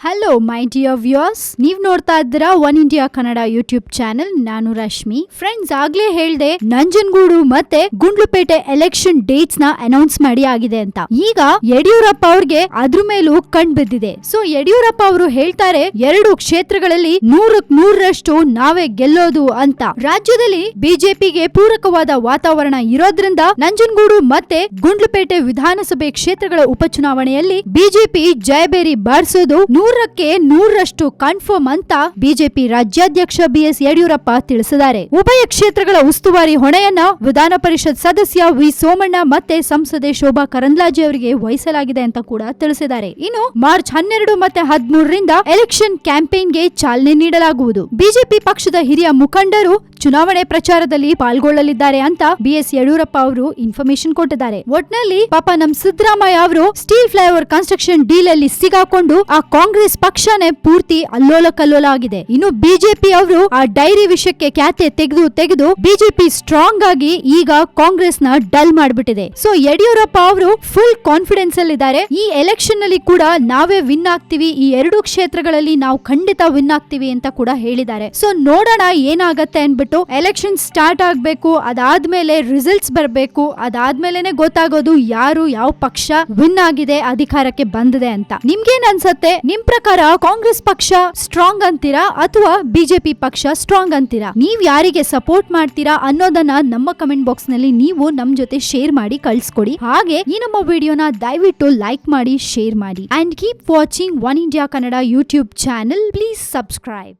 Hello my dear viewers, ನೀವ್ ನೋಡ್ತಾ ಇದ್ದೀರಾ one India Kannada YouTube channel. ನಾನು ರಶ್ಮಿ. ಫ್ರೆಂಡ್ಸ್, ಆಗ್ಲೇ ಹೇಳ್ದೆ ನಂಜನಗೂಡು ಮತ್ತೆ ಗುಂಡ್ಲುಪೇಟೆ ಎಲೆಕ್ಷನ್ ಡೇಟ್ಸ್ ನ ಅನೌನ್ಸ್ ಮಾಡಿ ಆಗಿದೆ ಅಂತ. ಈಗ ಯಡಿಯೂರಪ್ಪ ಅವ್ರಿಗೆ ಅದ್ರ ಮೇಲೂ ಕಣ್ ಬಿದ್ದಿದೆ. ಸೊ ಯಡಿಯೂರಪ್ಪ ಅವರು ಹೇಳ್ತಾರೆ, 2 ಕ್ಷೇತ್ರಗಳಲ್ಲಿ 100% ನಾವೇ ಗೆಲ್ಲೋದು ಅಂತ. ರಾಜ್ಯದಲ್ಲಿ ಬಿಜೆಪಿಗೆ ಪೂರಕವಾದ ವಾತಾವರಣ ಇರೋದ್ರಿಂದ ನಂಜನಗೂಡು ಮತ್ತೆ ಗುಂಡ್ಲುಪೇಟೆ ವಿಧಾನಸಭೆ ಕ್ಷೇತ್ರಗಳ ಉಪಚುನಾವಣೆಯಲ್ಲಿ ಬಿಜೆಪಿ ಜಯಬೇರಿ ಬಾರಿಸೋದು 100% ಕನ್ಫರ್ಮ್ ಅಂತ ಬಿಜೆಪಿ ರಾಜ್ಯಾಧ್ಯಕ್ಷ ಬಿಎಸ್ ಯಡಿಯೂರಪ್ಪ ತಿಳಿಸಿದ್ದಾರೆ. ಉಭಯ ಕ್ಷೇತ್ರಗಳ ಉಸ್ತುವಾರಿ ಹೊಣೆಯನ್ನ ವಿಧಾನ ಪರಿಷತ್ ಸದಸ್ಯ ವಿ ಸೋಮಣ್ಣ ಮತ್ತೆ ಸಂಸದೆ ಶೋಭಾ ಕರಂದ್ಲಾಜೆ ಅವರಿಗೆ ವಹಿಸಲಾಗಿದೆ ಅಂತ ಕೂಡ ತಿಳಿಸಿದ್ದಾರೆ. ಇನ್ನು ಮಾರ್ಚ್ 12 ಮತ್ತೆ 13ರಿಂದ ಎಲೆಕ್ಷನ್ ಕ್ಯಾಂಪೇನ್ಗೆ ಚಾಲನೆ ನೀಡಲಾಗುವುದು. ಬಿಜೆಪಿ ಪಕ್ಷದ ಹಿರಿಯ ಮುಖಂಡರು ಚುನಾವಣೆ ಪ್ರಚಾರದಲ್ಲಿ ಪಾಲ್ಗೊಳ್ಳಲಿದ್ದಾರೆ ಅಂತ ಬಿಎಸ್ ಯಡಿಯೂರಪ್ಪ ಅವರು ಇನ್ಫಾರ್ಮೇಶನ್ ಕೊಟ್ಟಿದ್ದಾರೆ. ಒಟ್ನಲ್ಲಿ ಪಾಪ ನಮ್ ಸಿದ್ದರಾಮಯ್ಯ ಅವರು ಸ್ಟೀಲ್ ಫ್ಲೈಓವರ್ ಕನ್ಸ್ಟ್ರಕ್ಷನ್ ಡೀಲ್ ಅಲ್ಲಿ ಸಿಗಾಕೊಂಡು ಆ ಕಾಂಗ್ರೆಸ್ ಪಕ್ಷನೇ ಪೂರ್ತಿ ಅಲ್ಲೋಲ ಕಲ್ಲೋಲ ಆಗಿದೆ. ಇನ್ನು ಬಿಜೆಪಿ ಅವರು ಆ ಡೈರಿ ವಿಷಯಕ್ಕೆ ಖ್ಯಾತೆ ತೆಗೆದು ಬಿಜೆಪಿ ಸ್ಟ್ರಾಂಗ್ ಆಗಿ ಈಗ ಕಾಂಗ್ರೆಸ್ ನ ಡಲ್ ಮಾಡ್ಬಿಟ್ಟಿದೆ. ಸೊ ಯಡಿಯೂರಪ್ಪ ಅವರು ಫುಲ್ ಕಾನ್ಫಿಡೆನ್ಸ್ ಅಲ್ಲಿ ಇದ್ದಾರೆ. ಈ ಎಲೆಕ್ಷನ್ ನಲ್ಲಿ ಕೂಡ ನಾವೇ ವಿನ್ ಆಗ್ತೀವಿ, ಈ 2 ಕ್ಷೇತ್ರಗಳಲ್ಲಿ ನಾವು ಖಂಡಿತ ವಿನ್ ಆಗ್ತೀವಿ ಅಂತ ಕೂಡ ಹೇಳಿದ್ದಾರೆ. ಸೊ ನೋಡೋಣ ಏನಾಗತ್ತೆ ಅನ್ಬಿಟ್ಟು. ಎಲೆಕ್ಷನ್ ಸ್ಟಾರ್ಟ್ ಆಗ್ಬೇಕು, ಅದಾದ್ಮೇಲೆ ರಿಸಲ್ಟ್ಸ್ ಬರ್ಬೇಕು, ಅದಾದ್ಮೇಲೆನೆ ಗೊತ್ತಾಗೋದು ಯಾರು ಯಾವ ಪಕ್ಷ ವಿನ್ ಆಗಿದೆ, ಅಧಿಕಾರಕ್ಕೆ ಬಂದಿದೆ ಅಂತ. ನಿಮ್ಗೇನ್ ಅನ್ಸತ್ತೆ? ನಿಮ್ ಪ್ರಕಾರ ಕಾಂಗ್ರೆಸ್ ಪಕ್ಷ ಸ್ಟ್ರಾಂಗ್ ಅಂತೀರಾ ಅಥವಾ ಬಿಜೆಪಿ ಪಕ್ಷ ಸ್ಟ್ರಾಂಗ್ ಅಂತೀರಾ? ನೀವ್ ಯಾರಿಗೆ ಸಪೋರ್ಟ್ ಮಾಡ್ತೀರಾ ಅನ್ನೋದನ್ನ ನಮ್ಮ ಕಮೆಂಟ್ ಬಾಕ್ಸ್ ನಲ್ಲಿ ನೀವು ನಮ್ ಜೊತೆ ಶೇರ್ ಮಾಡಿ ಕಳ್ಸ್ಕೊಡಿ. ಹಾಗೆ ಈ ನಮ್ಮ ವಿಡಿಯೋನ ದಯವಿಟ್ಟು ಲೈಕ್ ಮಾಡಿ, ಶೇರ್ ಮಾಡಿ, and keep watching one India Kannada YouTube channel. Please subscribe.